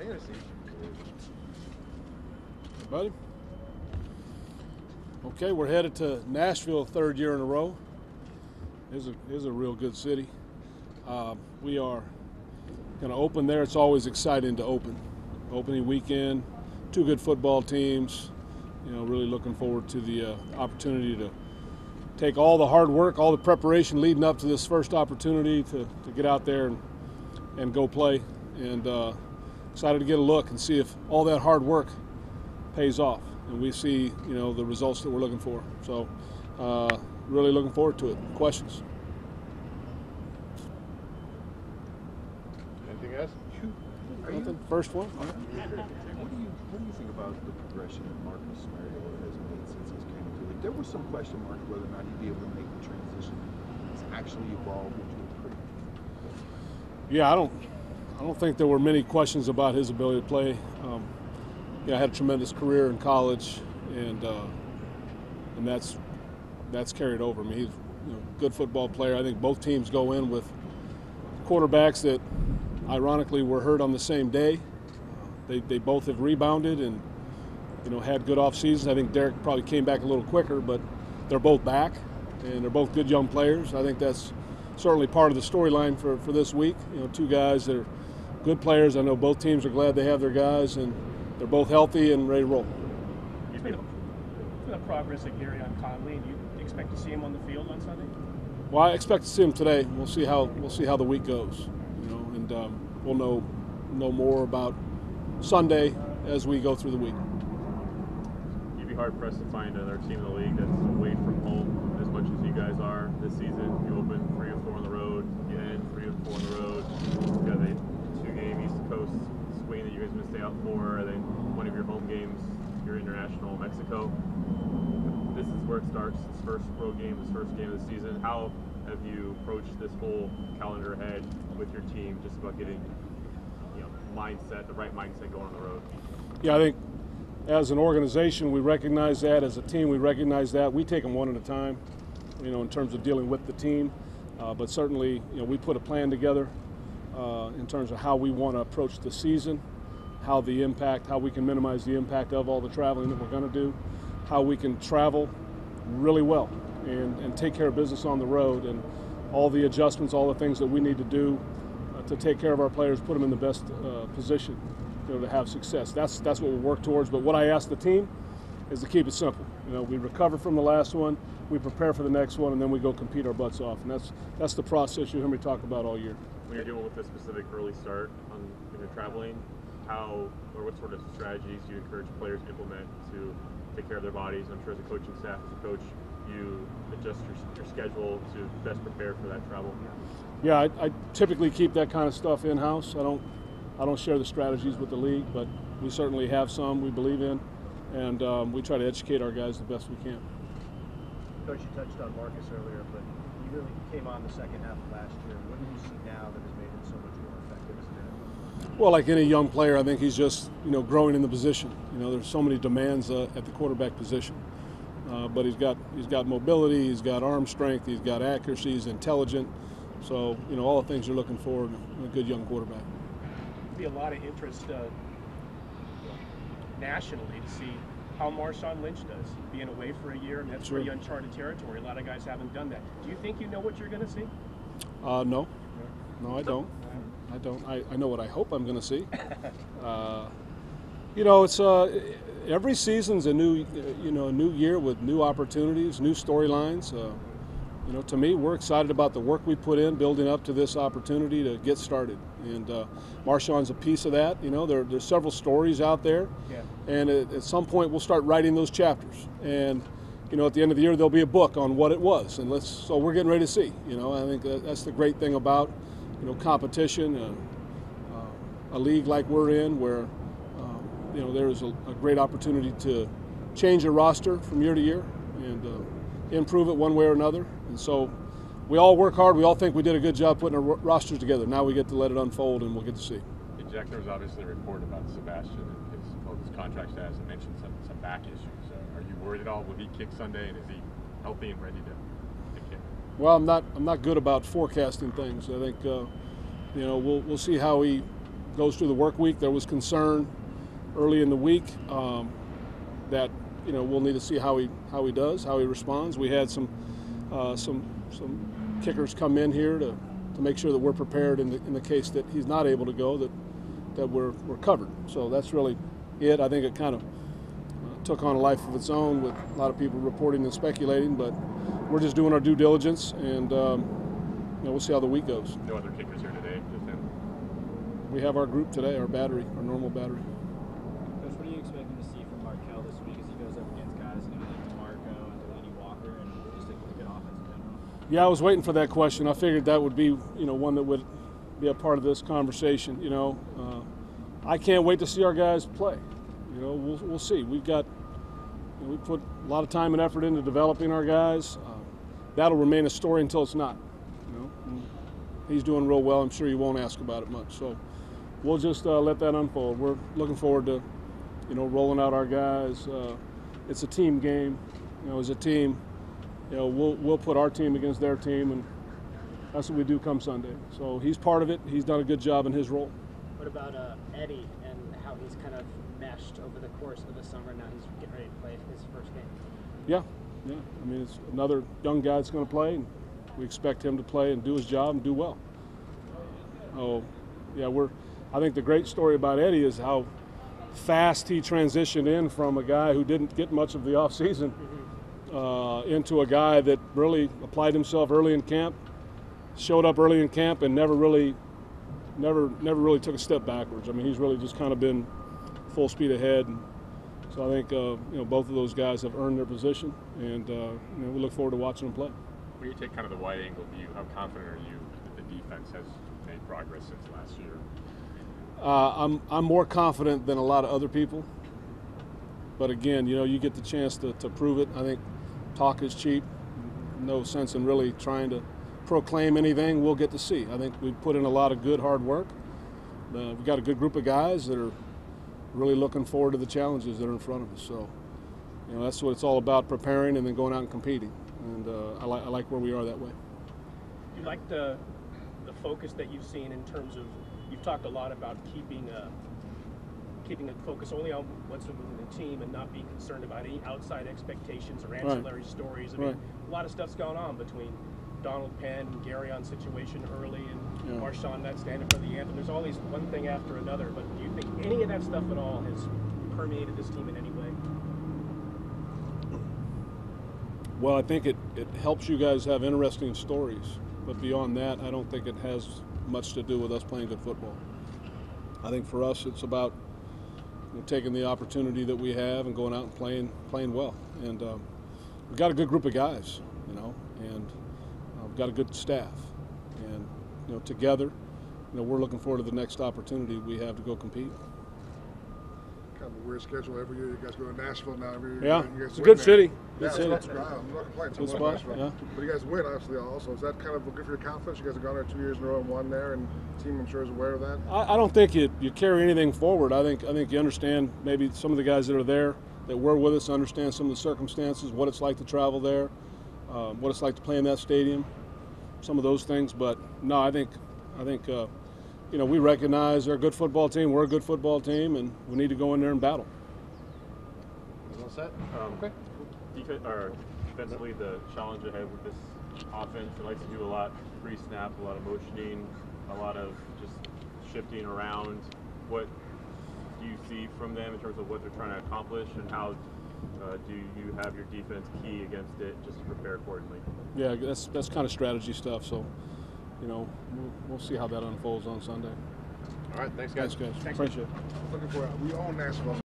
fantasy. Hey, buddy. Okay, we're headed to Nashville, third year in a row. It's a real good city. We are going to open there. It's always exciting to open. Opening weekend, two good football teams. You know, really looking forward to the opportunity to take all the hard work, all the preparation leading up to this first opportunity to get out there and go play. And excited to get a look and see if all that hard work pays off and we see, you know, the results that we're looking for. So really looking forward to it. Questions? Anything else? Nothing. First one. What do you think about the progression that Marcus Mariota has made since he's came into the league? There was some question marks whether or not he'd be able to make the transition. He's actually evolved into a pretty. Yeah, I don't think there were many questions about his ability to play. Yeah, I had a tremendous career in college, and that's carried over. I mean, he's a good football player. I think both teams go in with quarterbacks that, ironically, were hurt on the same day. They both have rebounded and, you know, had good off seasons. I think Derek probably came back a little quicker, but they're both back, and they're both good young players. I think that's certainly part of the storyline for this week. You know, two guys that are good players. I know both teams are glad they have their guys, and they're both healthy and ready to roll. The progress of Gary on Conley, and you expect to see him on the field on Sunday? Well, I expect to see him today. We'll see how the week goes. You know, and we'll know more about Sunday as we go through the week. You'd be hard pressed to find another team in the league that's away from home as much as you guys are this season. You open 3 or 4 on the road, you end 3 or 4 on the road. You got a 2-game East Coast swing that you guys are going to stay out for, and then one of your home games, your international Mexico. This is where it starts. This first road game, this first game of the season. How have you approached this whole calendar ahead with your team, just about getting, you know, mindset, the right mindset going on the road? Yeah, I think as an organization we recognize that. As a team we recognize that. We take them one at a time, you know, in terms of dealing with the team. But certainly, you know, we put a plan together in terms of how we want to approach the season, how we can minimize the impact of all the traveling that we're going to do, how we can travel really well and take care of business on the road, and all the adjustments, all the things that we need to do to take care of our players, put them in the best position, you know, to have success. That's what we work towards. But what I ask the team is to keep it simple. You know, we recover from the last one, we prepare for the next one, and then we go compete our butts off. And that's the process you hear me talk about all year. When you're dealing with a specific early start when you're traveling, how or what sort of strategies do you encourage players to implement to take care of their bodies? I'm sure as a coaching staff, as a coach, you adjust your schedule to best prepare for that travel. Yeah, I typically keep that kind of stuff in-house. I don't share the strategies with the league, but we certainly have some we believe in, and we try to educate our guys the best we can. Coach, you touched on Marcus earlier, but he really came on the second half of last year. What do you see now that has made him so much more effective as a man? Well, like any young player, I think he's just, you know, growing in the position. You know, there's so many demands at the quarterback position, but he's got mobility, he's got arm strength, he's got accuracy, he's intelligent. So, you know, all the things you're looking for in a good young quarterback. There'll be a lot of interest nationally to see how Marshawn Lynch does, being away for a year. I mean, that's pretty uncharted territory. A lot of guys haven't done that. Do you think you know what you're going to see? No, I don't. I know what I hope I'm going to see. You know, it's every season's a new year with new opportunities, new storylines. You know, to me, we're excited about the work we put in building up to this opportunity to get started. And Marshawn's a piece of that. You know, there's several stories out there. Yeah. And at some point, we'll start writing those chapters. And, you know, at the end of the year, there'll be a book on what it was. And so we're getting ready to see. You know, I think that's the great thing about, you know, competition, a league like we're in where, you know, there is a great opportunity to change a roster from year to year and improve it one way or another. And so we all work hard. We all think we did a good job putting our rosters together. Now we get to let it unfold, and we'll get to see. Hey, Jack, there was obviously a report about Sebastian and his contract status and mentioned some back issues. Are you worried at all? Will he kick Sunday, and is he healthy and ready to kick? Well, I'm not good about forecasting things. I think you know, we'll see how he goes through the work week. There was concern early in the week that we'll need to see how he does, how he responds. We had some kickers come in here to make sure that we're prepared in the case that he's not able to go, that we're covered. So that's really it. I think it kind of took on a life of its own with a lot of people reporting and speculating, but we're just doing our due diligence, and we'll see how the week goes. No other kickers here today, just him? We have our group today, our battery, our normal battery. Coach, what are you expecting to see from Markel this week as he goes up against guys like DeMarco and Delaney Walker and just a good offense in general? Yeah, I was waiting for that question. I figured that would be, one that would be a part of this conversation. I can't wait to see our guys play. We'll see. We put a lot of time and effort into developing our guys. That'll remain a story until it's not. He's doing real well. I'm sure you won't ask about it much. So we'll just let that unfold. We're looking forward to, rolling out our guys. It's a team game. As a team, we'll put our team against their team, and that's what we do come Sunday. So he's part of it. He's done a good job in his role. What about Eddie and how he's kind of meshed over the course of the summer? Now he's getting ready to play his first game. Yeah. I mean, it's another young guy that's going to play, and we expect him to play and do his job and do well. I think the great story about Eddie is how fast he transitioned in from a guy who didn't get much of the offseason into a guy that really applied himself early in camp, showed up early in camp, and never really took a step backwards. I mean, he's really just kind of been full speed ahead. And so I think both of those guys have earned their position, and we look forward to watching them play. When you take kind of the wide-angle view, how confident are you that the defense has made progress since last year? I'm more confident than a lot of other people. But again, you get the chance to prove it. I think talk is cheap. No sense in really trying to proclaim anything. We'll get to see. I think we've put in a lot of good hard work. We've got a good group of guys that are really looking forward to the challenges that are in front of us. So, that's what it's all about, preparing and then going out and competing. And I like where we are that way. You like the focus that you've seen in terms of, you've talked a lot about keeping a focus only on what's moving the team and not being concerned about any outside expectations or ancillary stories. I mean, a lot of stuff's gone on between Donald Penn and Gary on situation early and Marshawn not standing for the anthem. There's all these one thing after another, but do you think any of that stuff at all has permeated this team in any way? Well, I think it helps you guys have interesting stories, but beyond that, I don't think it has much to do with us playing good football. I think for us, it's about taking the opportunity that we have and going out and playing well. And we've got a good group of guys, and we've got a good staff. And together, we're looking forward to the next opportunity we have to go compete. Kind of a weird schedule every year. You guys go to Nashville now. Every year, yeah, you guys it's a good there. city. Yeah, Good city. I'm not complaining. Good spot. Yeah. But you guys win, obviously, also. Is that kind of good for your confidence? You guys have gone there 2 years in a row and won there, and the team, I'm sure, is aware of that. I don't think you carry anything forward. I think you understand maybe some of the guys that are there that were with us understand some of the circumstances, what it's like to travel there, what it's like to play in that stadium, some of those things. But no, I think we recognize they're a good football team. We're a good football team, and we need to go in there and battle. All set? Okay. Defensively, the challenge ahead with this offense, it likes to do a lot pre-snap, a lot of motioning, a lot of just shifting around. What do you see from them in terms of what they're trying to accomplish, and how do you have your defense key against it just to prepare accordingly? Yeah, that's kind of strategy stuff. So, we'll see how that unfolds on Sunday. All right, thanks, guys. Thanks, guys. Appreciate it. Looking for, we own Nashville.